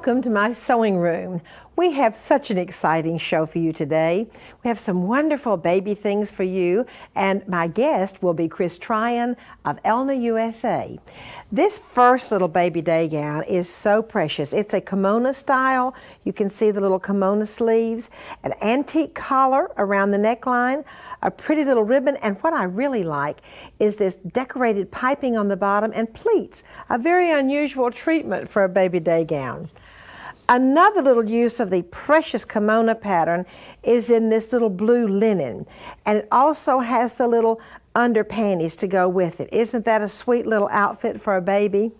Welcome to my sewing room. We have such an exciting show for you today. We have some wonderful baby things for you, and my guest will be Chris Tryon of Elna, USA. This first little baby day gown is so precious. It's a kimono style. You can see the little kimono sleeves, an antique collar around the neckline, a pretty little ribbon, and what I really like is this decorated piping on the bottom and pleats, a very unusual treatment for a baby day gown. Another little use of the precious kimono pattern is in this little blue linen, and it also has the little underpanties to go with it. Isn't that a sweet little outfit for a baby?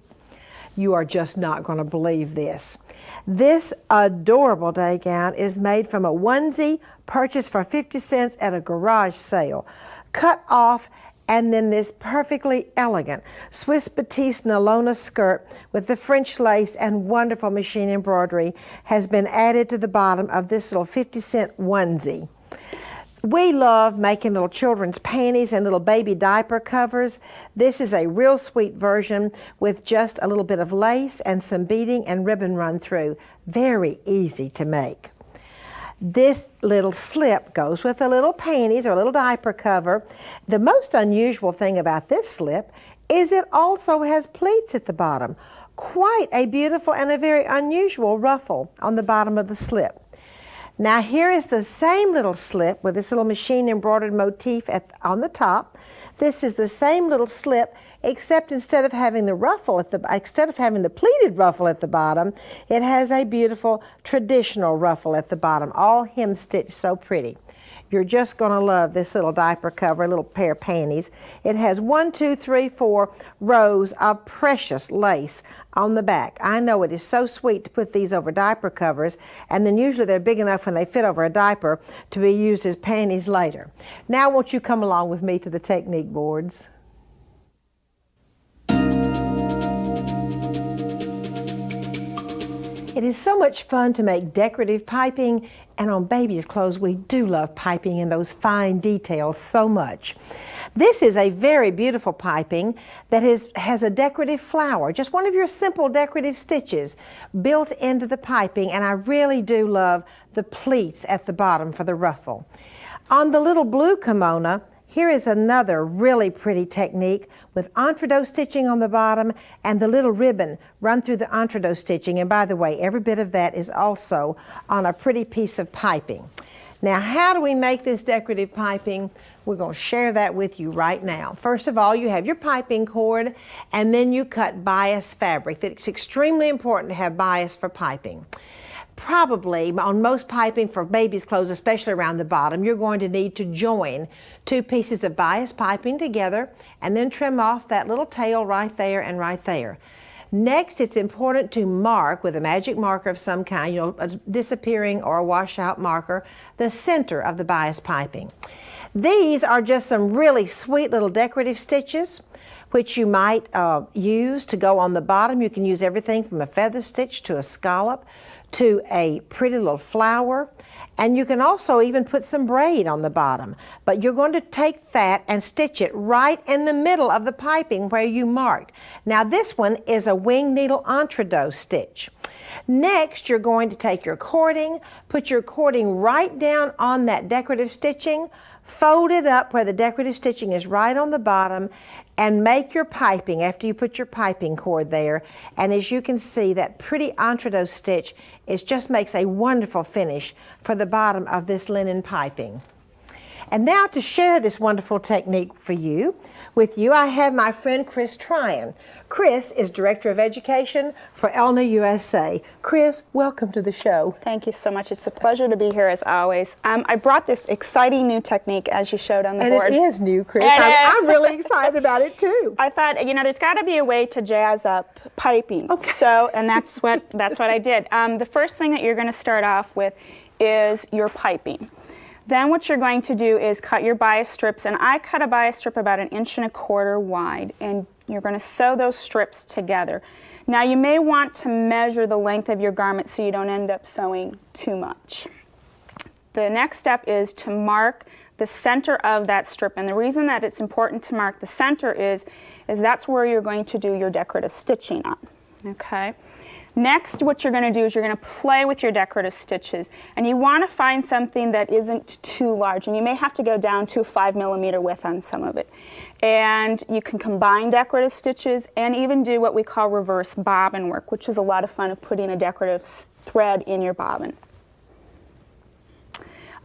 You are just not going to believe this. This adorable day gown is made from a onesie purchased for 50 cents at a garage sale, cut off, and then this perfectly elegant Swiss Batiste Nylona skirt with the French lace and wonderful machine embroidery has been added to the bottom of this little 50-cent onesie. We love making little children's panties and little baby diaper covers. This is a real sweet version with just a little bit of lace and some beading and ribbon run through. Very easy to make. This little slip goes with the little panties or little diaper cover. The most unusual thing about this slip is it also has pleats at the bottom. Quite a beautiful and a very unusual ruffle on the bottom of the slip. Now here is the same little slip with this little machine embroidered motif on the top. This is the same little slip, except instead of having the pleated ruffle at the bottom, it has a beautiful traditional ruffle at the bottom, all hem stitched so pretty. You're just going to love this little diaper cover, a little pair of panties. It has 1, 2, 3, 4 rows of precious lace on the back. I know it is so sweet to put these over diaper covers, and then usually they're big enough when they fit over a diaper to be used as panties later. Now won't you come along with me to the technique boards? It is so much fun to make decorative piping, and on babies' clothes we do love piping and those fine details so much. This is a very beautiful piping that has a decorative flower, just one of your simple decorative stitches built into the piping, and I really do love the pleats at the bottom for the ruffle. On the little blue kimono, here is another really pretty technique with entredot stitching on the bottom and the little ribbon run through the entredot stitching. And by the way, every bit of that is also on a pretty piece of piping. Now, how do we make this decorative piping? We're going to share that with you right now. First of all, you have your piping cord, and then you cut bias fabric. It's extremely important to have bias for piping. Probably on most piping for babies' clothes, especially around the bottom, you're going to need to join 2 pieces of bias piping together and then trim off that little tail right there and right there. Next, it's important to mark with a magic marker of some kind, a disappearing or a washout marker, the center of the bias piping. These are just some really sweet little decorative stitches which you might use to go on the bottom. You can use everything from a feather stitch to a scallop to a pretty little flower, and you can also even put some braid on the bottom. But you're going to take that and stitch it right in the middle of the piping where you marked. Now this one is a wing needle entredot stitch. Next, you're going to take your cording, put your cording right down on that decorative stitching, fold it up where the decorative stitching is right on the bottom, and make your piping after you put your piping cord there. And as you can see, that pretty entredot stitch just makes a wonderful finish for the bottom of this linen piping. And now to share this wonderful technique with you, I have my friend Chris Tryon. Chris is Director of Education for Elna, USA. Chris, welcome to the show. Thank you so much. It's a pleasure to be here as always. I brought this exciting new technique as you showed on the board. And it is new, Chris. I'm really excited about it too. I thought, there's got to be a way to jazz up piping. Okay. So, and that's what I did. The first thing that you're going to start off with is your piping. Then what you're going to do is cut your bias strips, and I cut a bias strip about 1 1/4 inches wide, and you're going to sew those strips together. Now you may want to measure the length of your garment so you don't end up sewing too much. The next step is to mark the center of that strip, and the reason that it's important to mark the center is that's where you're going to do your decorative stitching on. Okay. Next, what you're going to do is you're going to play with your decorative stitches, and you want to find something that isn't too large, and you may have to go down to a 5mm width on some of it. And you can combine decorative stitches and even do what we call reverse bobbin work, which is a lot of fun of putting a decorative thread in your bobbin.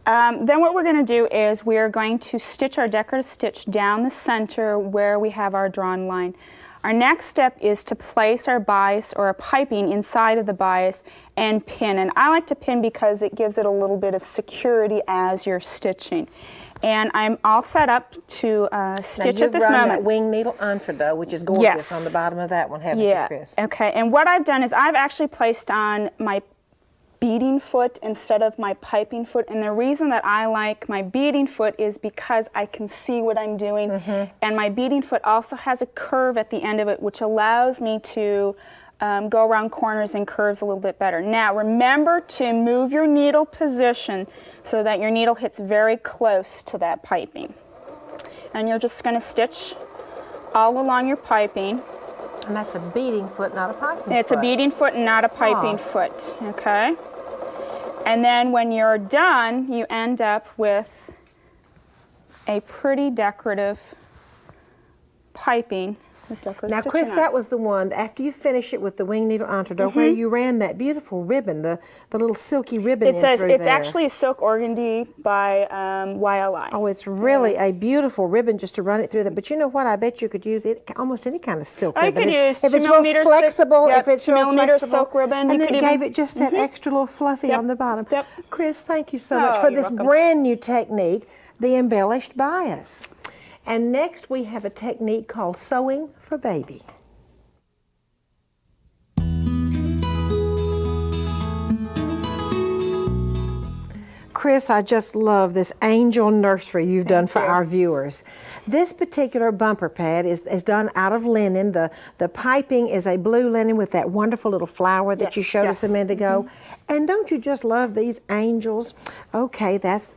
Then what we're going to do is we are going to stitch our decorative stitch down the center where we have our drawn line. Our next step is to place our bias or a piping inside of the bias and pin. And I like to pin because it gives it a little bit of security as you're stitching. And I'm all set up to stitch at this moment. You've run that wing needle entree, which is gorgeous, yes, on the bottom of that one, haven't you, Chris? Okay. And what I've done is I've actually placed on my beading foot instead of my piping foot, and the reason that I like my beading foot is because I can see what I'm doing, and my beading foot also has a curve at the end of it, which allows me to go around corners and curves a little bit better. Now remember to move your needle position so that your needle hits very close to that piping, and you're just going to stitch all along your piping. And that's a beading foot, not a piping foot. It's a beading foot and not a piping foot, okay? And then when you're done, you end up with a pretty decorative piping with decorative Now, Chris, stitching on. that was the one, after you finish it with the wing needle entree, where you ran that beautiful ribbon, the little silky ribbon It says through it's there. actually a silk organdy by YLI. Oh, it's really a beautiful ribbon just to run it through that. But you know what? I bet you could use it almost any kind of silk I ribbon. could use if it's 2mm real flexible, silk, if it's 2mm real flexible, silk ribbon. and You then could it even, gave it just that extra little fluffy on the bottom. Yep. Chris, thank you so much Oh, for you're this welcome. brand new technique, the embellished bias. And next we have a technique called sewing for baby. Chris, I just love this angel nursery you've done for our viewers. This particular bumper pad is done out of linen. The piping is a blue linen with that wonderful little flower that you showed us a minute ago. And don't you just love these angels? Okay, that's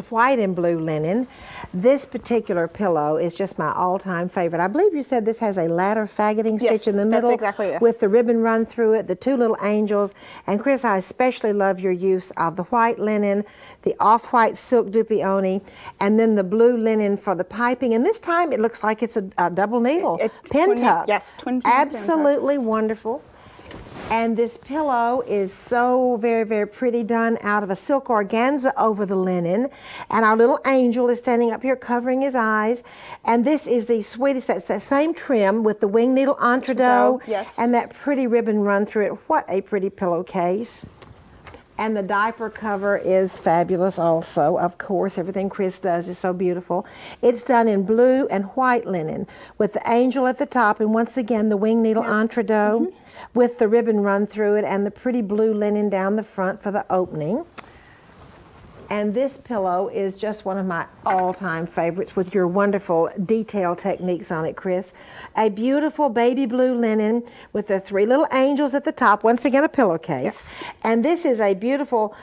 white and blue linen. This particular pillow is just my all-time favorite. I believe you said this has a ladder faggoting stitch in the middle, that's exactly it. with the ribbon run through it, the two little angels. And Chris, I especially love your use of the white linen, the off-white silk dupioni, and then the blue linen for the piping. And this time it looks like it's a double needle pin tuck. Yes, twin Absolutely wonderful. And this pillow is so very, very pretty, done out of a silk organza over the linen. And our little angel is standing up here covering his eyes. And this is the sweetest, that's that same trim with the wing needle entree and that pretty ribbon run through it. What a pretty pillowcase. And the diaper cover is fabulous also, of course. Everything Chris does is so beautiful. It's done in blue and white linen with the angel at the top, and once again the wing needle entree with the ribbon run through it and the pretty blue linen down the front for the opening. And this pillow is just one of my all-time favorites with your wonderful detail techniques on it, Chris. A beautiful baby blue linen with the three little angels at the top. Once again, a pillowcase. Yes. And this is a beautiful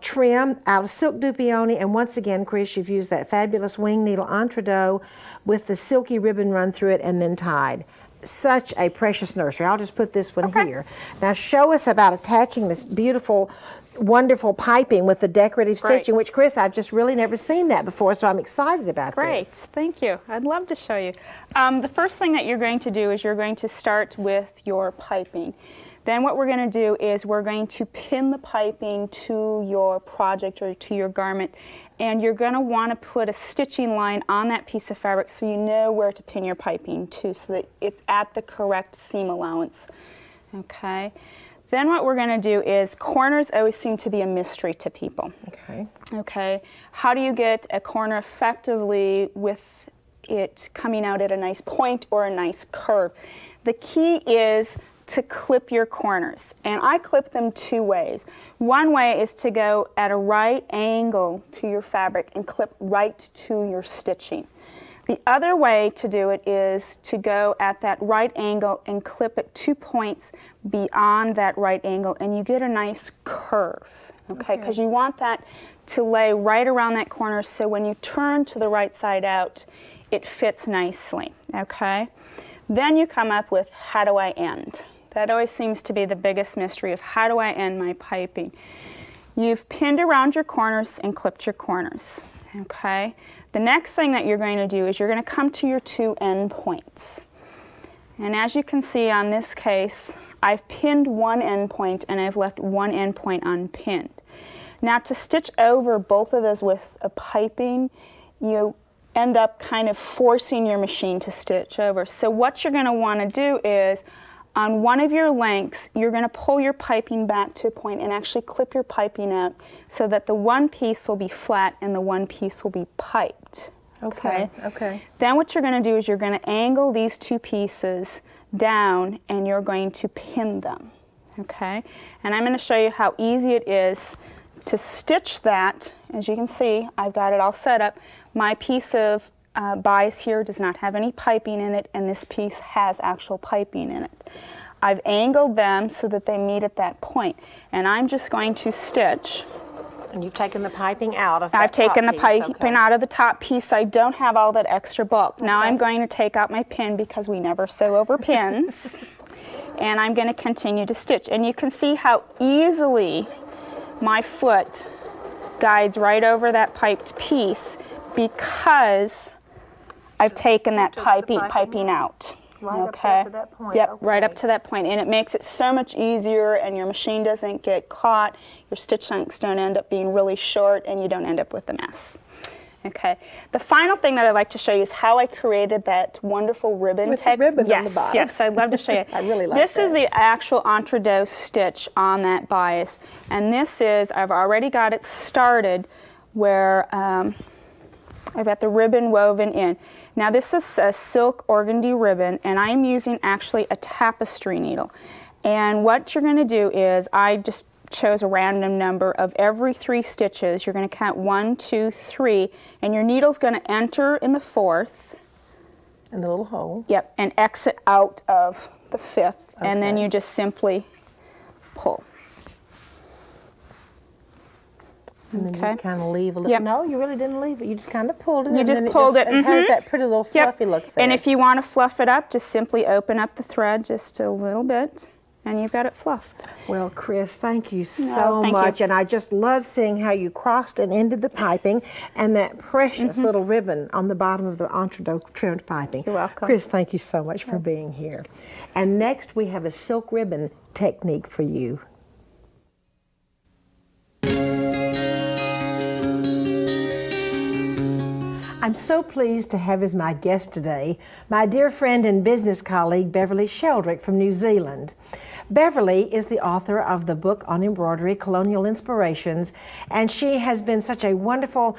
trim out of silk dupioni. And once again, Chris, you've used that fabulous wing needle entree with the silky ribbon run through it and then tied. Such a precious nursery. I'll just put this one here. Now show us about attaching this beautiful, wonderful piping with the decorative stitching, which, Chris, I've just really never seen that before, so I'm excited about this. Thank you. I'd love to show you. The first thing that you're going to do is you're going to start with your piping. Then what we're going to do is we're going to pin the piping to your project or to your garment, and you're going to want to put a stitching line on that piece of fabric so you know where to pin your piping to, so that it's at the correct seam allowance. Okay. Then what we're going to do is, corners always seem to be a mystery to people. Okay. How do you get a corner effectively with it coming out at a nice point or a nice curve? The key is to clip your corners, and I clip them two ways. One way is to go at a right angle to your fabric and clip right to your stitching. The other way to do it is to go at that right angle and clip at 2 points beyond that right angle, and you get a nice curve, okay? Because you want that to lay right around that corner, so when you turn to the right side out, it fits nicely, okay? Then you come up with, how do I end? That always seems to be the biggest mystery of how do I end my piping. You've pinned around your corners and clipped your corners, okay? The next thing that you're going to do is you're going to come to your 2 end points. And as you can see on this case, I've pinned 1 end point and I've left 1 end point unpinned. Now to stitch over both of those with a piping, you end up kind of forcing your machine to stitch over. So what you're going to want to do is on one of your lengths, you're going to pull your piping back to a point and actually clip your piping out so that the one piece will be flat and the one piece will be piped. Okay. Then what you're going to do is you're going to angle these 2 pieces down and you're going to pin them. Okay? And I'm going to show you how easy it is to stitch that. As you can see, I've got it all set up. My piece of bias here does not have any piping in it, and this piece has actual piping in it. I've angled them so that they meet at that point, and I'm just going to stitch. And you've taken the piping out of that I've taken the top piece, piping out of the top piece, so I don't have all that extra bulk. Now Okay. I'm going to take out my pin because we never sew over pins, and I'm going to continue to stitch. And you can see how easily my foot guides right over that piped piece because I've taken that piping out. Right up there to that point. Yep, Okay. right up to that point. And it makes it so much easier, and your machine doesn't get caught, your stitch lengths don't end up being really short, and you don't end up with a mess. Okay. The final thing that I'd like to show you is how I created that wonderful ribbon With the ribbon yes, on the bottom. Yes, I'd love to show you. I really like this that. is the actual entre-deux stitch on that bias. And this is, I've already got it started where I've got the ribbon woven in. Now this is a silk organdy ribbon, and I'm using actually a tapestry needle. And what you're going to do is I just chose a random number of every 3 stitches. You're going to count 1, 2, 3, and your needle's going to enter in the 4th. In the little hole. Yep, and exit out of the 5th, and then Okay. you just simply pull. And then Okay. you kind of leave a little. Yep. No, you really didn't leave it. You just kind of pulled it. You and just then pulled it. It has that pretty little fluffy look there. And if you want to fluff it up, just simply open up the thread just a little bit, and you've got it fluffed. Well, Chris, thank you so thank you. much. And I just love seeing how you crossed and ended the piping and that precious little ribbon on the bottom of the entre-deux trimmed piping. You're welcome. Chris, thank you so much for being here. And next we have a silk ribbon technique for you. I'm so pleased to have as my guest today my dear friend and business colleague Beverley Sheldrick from New Zealand. Beverley is the author of the book on embroidery, Colonial Inspirations, and she has been such a wonderful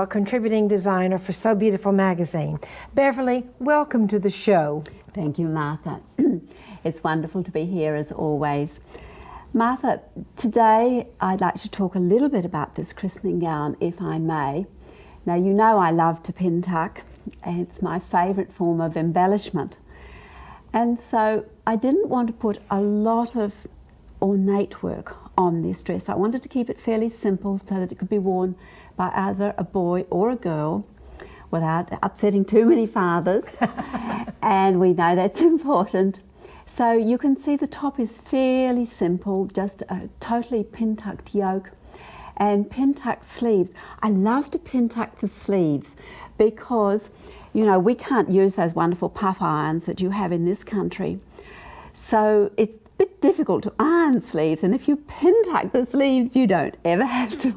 contributing designer for So Beautiful magazine. Beverley, welcome to the show. Thank you, Martha. It's wonderful to be here as always. Martha, today I'd like to talk a little bit about this christening gown, if I may. Now, you know I love to pin tuck, and it's my favourite form of embellishment. And so I didn't want to put a lot of ornate work on this dress. I wanted to keep it fairly simple so that it could be worn by either a boy or a girl without upsetting too many fathers. And we know that's important. So you can see the top is fairly simple, just a totally pin-tucked yoke and pin-tucked sleeves. I love to pin-tuck the sleeves because, you know, we can't use those wonderful puff irons that you have in this country. So it's a bit difficult to iron sleeves, and if you pin-tuck the sleeves, you don't ever have to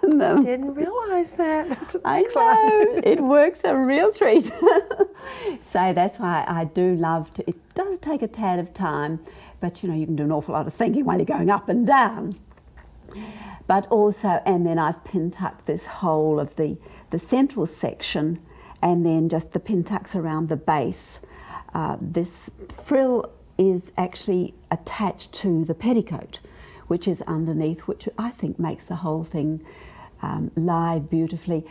iron them. Didn't realize that. That's I excellent. know, it works a real treat. So that's why I do love to, it does take a tad of time, but you know, you can do an awful lot of thinking while you're going up and down. But also, and then I've pin tucked this whole of the central section, and then just the pin tucks around the base. This frill is actually attached to the petticoat, which is underneath, which I think makes the whole thing lie beautifully.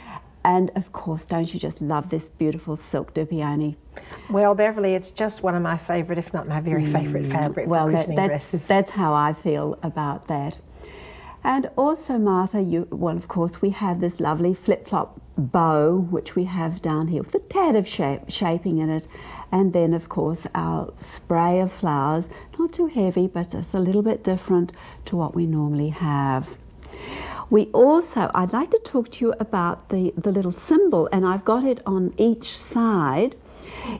And of course, don't you just love this beautiful silk dupioni? Well, Beverley, it's just one of my favorite, if not my very favorite fabric for christening dresses. That's how I feel about that. And also, Martha, well, of course, we have this lovely flip-flop bow, which we have down here with a tad of shaping in it, and then of course our spray of flowers, not too heavy but just a little bit different to what we normally have. We also, I'd like to talk to you about the little symbol, and I've got it on each side.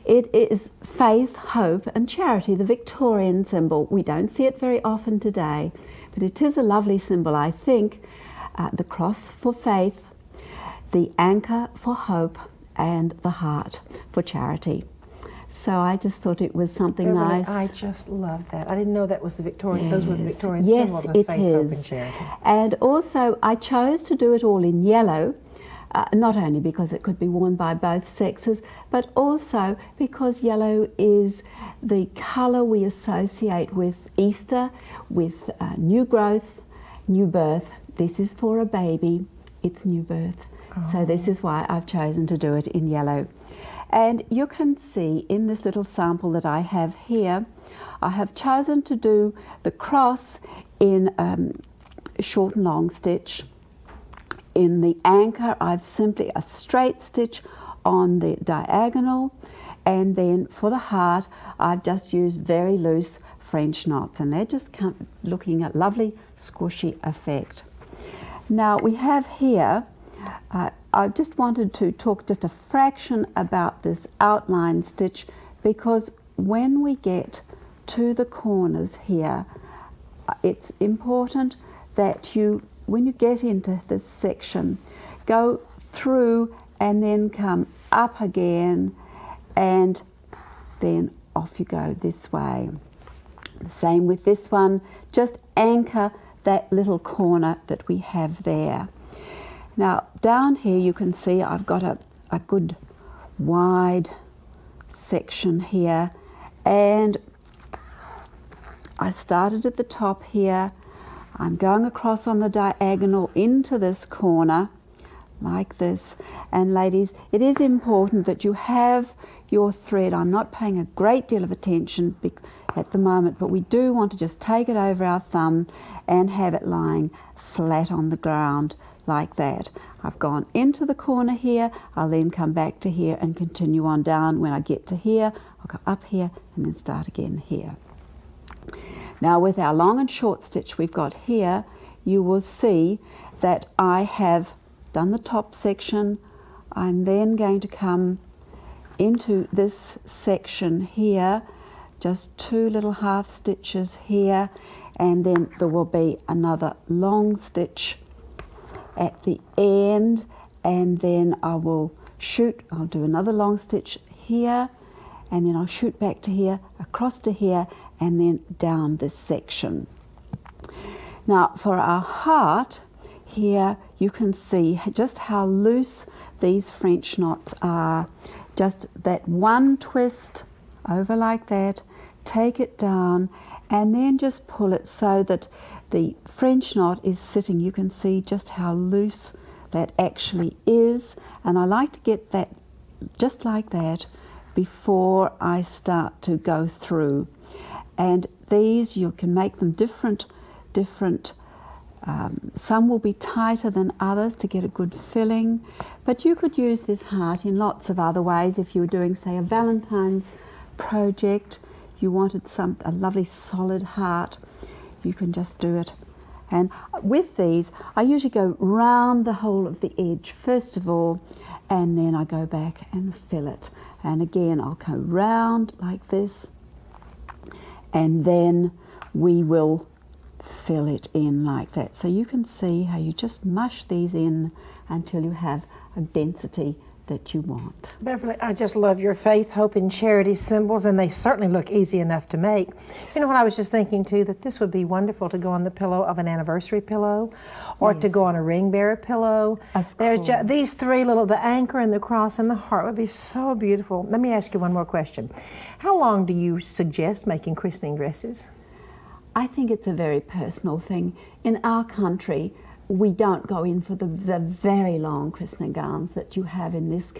It is faith, hope and charity, the Victorian symbol. We don't see it very often today, but it is a lovely symbol, I think. The cross for faith, the anchor for hope, and the heart for charity. So I just thought it was something nice. I just love that. I didn't know that was the Victorian. Yes. Those were the Victorian Yes, symbols of it faith, is. hope, and charity. And also, I chose to do it all in yellow, not only because it could be worn by both sexes, but also because yellow is the colour we associate with Easter, with new growth, new birth. This is for a baby. It's new birth. So this is why I've chosen to do it in yellow. And you can see in this little sample that I have here, I have chosen to do the cross in short and long stitch. In the anchor, I've simply a straight stitch on the diagonal, and then for the heart, I've just used very loose French knots, and they're just looking at lovely squishy effect. Now we have here, I just wanted to talk just a fraction about this outline stitch, because when we get to the corners here, it's important that you, when you get into this section, go through and then come up again, and then off you go this way. The same with this one, just anchor that little corner that we have there. Now down here you can see I've got a good wide section here, and I started at the top here. I'm going across on the diagonal into this corner like this, and ladies, it is important that you have your thread. I'm not paying a great deal of attention at the moment, but we do want to just take it over our thumb and have it lying flat on the ground like that. I've gone into the corner here, I'll then come back to here and continue on down. When I get to here, I'll go up here and then start again here. Now with our long and short stitch we've got here, you will see that I have done the top section. I'm then going to come into this section here, just 2 little half stitches here, and then there will be another long stitch at the end, and then I will I'll do another long stitch here, and then I'll shoot back to here, across to here, and then down this section. Now for our heart, here you can see just how loose these French knots are. Just that one twist over like that, take it down, and then just pull it so that the French knot is sitting. You can see just how loose that actually is, and I like to get that just like that before I start to go through. And these, you can make them different. Some will be tighter than others to get a good filling, but you could use this heart in lots of other ways. If you were doing, say, a Valentine's project, you wanted a lovely solid heart, you can just do it. And with these, I usually go round the whole of the edge first of all, and then I go back and fill it. And again, I'll go round like this, and then we will fill it in like that. So you can see how you just mush these in until you have a density that you want. Beverly, I just love your faith, hope, and charity symbols, and they certainly look easy enough to make. You know what, I was just thinking too, that this would be wonderful to go on the pillow of an anniversary pillow, or to go on a ring bearer pillow. There's just these 3 little, the anchor and the cross and the heart would be so beautiful. Let me ask you one more question. How long do you suggest making christening dresses? I think it's a very personal thing. In our country, we don't go in for the very long christening gowns that you have in this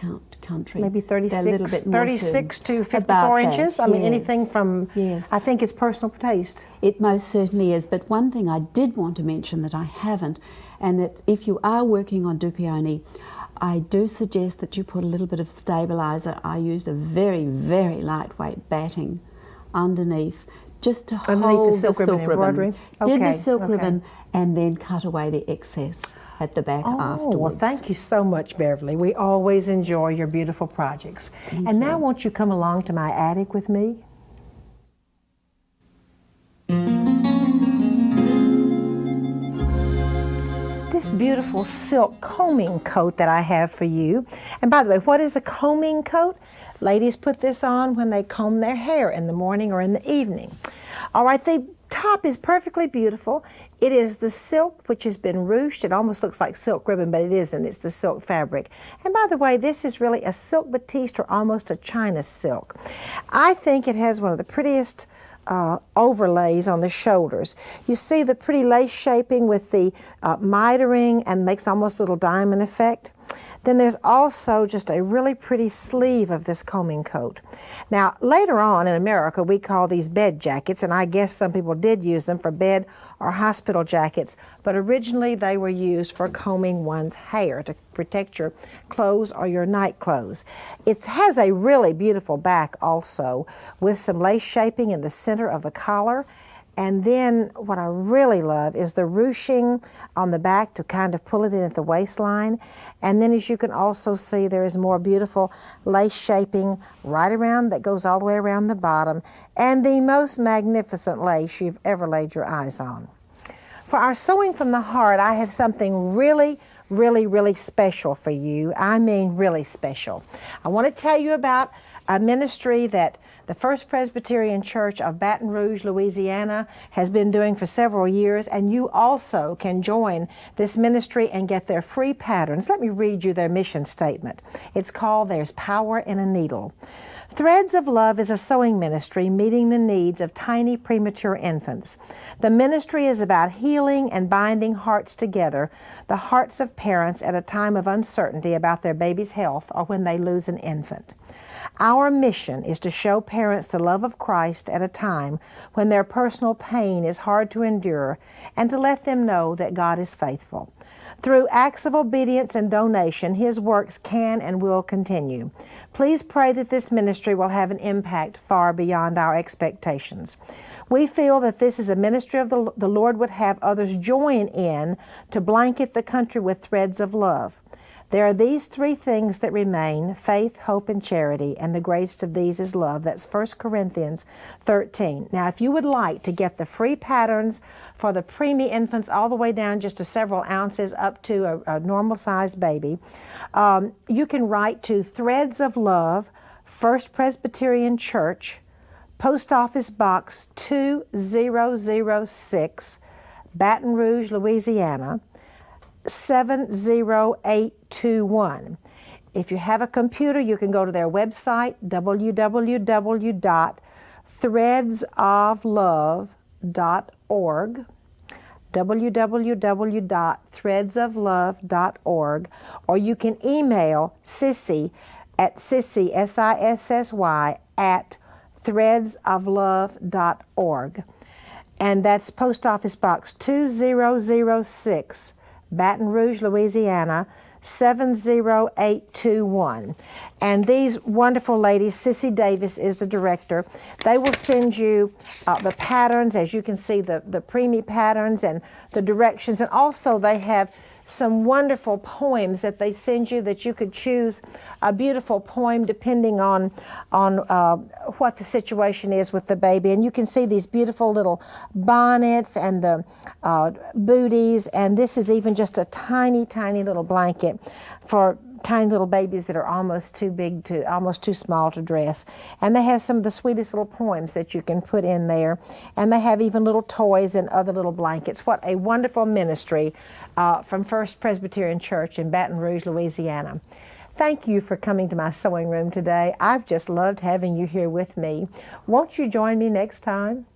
country. Maybe 36 to 54 about inches? That. I mean, anything from, yes. I think it's personal taste. It most certainly is. But one thing I did want to mention that I haven't, and that if you are working on dupioni, I do suggest that you put a little bit of stabilizer. I used a very, very lightweight batting underneath just to hold the silk ribbon embroidery. Did Okay, the silk okay. ribbon and then cut away the excess at the back afterwards. Well, thank you so much, Beverly. We always enjoy your beautiful projects. And now won't you come along to my attic with me? This beautiful silk combing coat that I have for you. And by the way, what is a combing coat? Ladies put this on when they comb their hair in the morning or in the evening. All right, the top is perfectly beautiful. It is the silk which has been ruched. It almost looks like silk ribbon, but it isn't. It's the silk fabric. And by the way, this is really a silk batiste or almost a China silk. I think it has one of the prettiest overlays on the shoulders. You see the pretty lace shaping with the mitering and makes almost a little diamond effect. Then there's also just a really pretty sleeve of this combing coat. Now, later on in America, we call these bed jackets, and I guess some people did use them for bed or hospital jackets, but originally they were used for combing one's hair to protect your clothes or your night clothes. It has a really beautiful back also with some lace shaping in the center of the collar. And then what I really love is the ruching on the back to kind of pull it in at the waistline. And then as you can also see, there is more beautiful lace shaping right around that goes all the way around the bottom, and the most magnificent lace you've ever laid your eyes on. For our Sewing from the Heart, I have something really special for you. I mean really special. I want to tell you about a ministry that the First Presbyterian Church of Baton Rouge, Louisiana has been doing for several years, and you also can join this ministry and get their free patterns. Let me read you their mission statement. It's called There's Power in a Needle. Threads of Love is a sewing ministry meeting the needs of tiny premature infants. The ministry is about healing and binding hearts together, the hearts of parents at a time of uncertainty about their baby's health or when they lose an infant. Our mission is to show parents the love of Christ at a time when their personal pain is hard to endure, and to let them know that God is faithful. Through acts of obedience and donation, His works can and will continue. Please pray that this ministry will have an impact far beyond our expectations. We feel that this is a ministry of the Lord would have others join in to blanket the country with threads of love. There are these three things that remain: faith, hope, and charity, and the greatest of these is love. That's 1 Corinthians 13. Now, if you would like to get the free patterns for the preemie infants all the way down just to several ounces up to a normal-sized baby, you can write to Threads of Love, First Presbyterian Church, Post Office Box 2006, Baton Rouge, Louisiana, 70821. If you have a computer, you can go to their website, www.threadsoflove.org, www.threadsoflove.org, or you can email Sissy at Sissy, S-I-S-S-Y, at threadsoflove.org. And that's Post Office Box 2006, Baton Rouge, Louisiana, 70821. And these wonderful ladies, Sissy Davis is the director. They will send you the patterns, as you can see, the preemie patterns and the directions. And also they have some wonderful poems that they send you that you could choose a beautiful poem depending on what the situation is with the baby. And you can see these beautiful little bonnets and the booties, and this is even just a tiny little blanket for tiny little babies that are almost too small to dress. And they have some of the sweetest little poems that you can put in there. And they have even little toys and other little blankets. What a wonderful ministry from First Presbyterian Church in Baton Rouge, Louisiana. Thank you for coming to my sewing room today. I've just loved having you here with me. Won't you join me next time?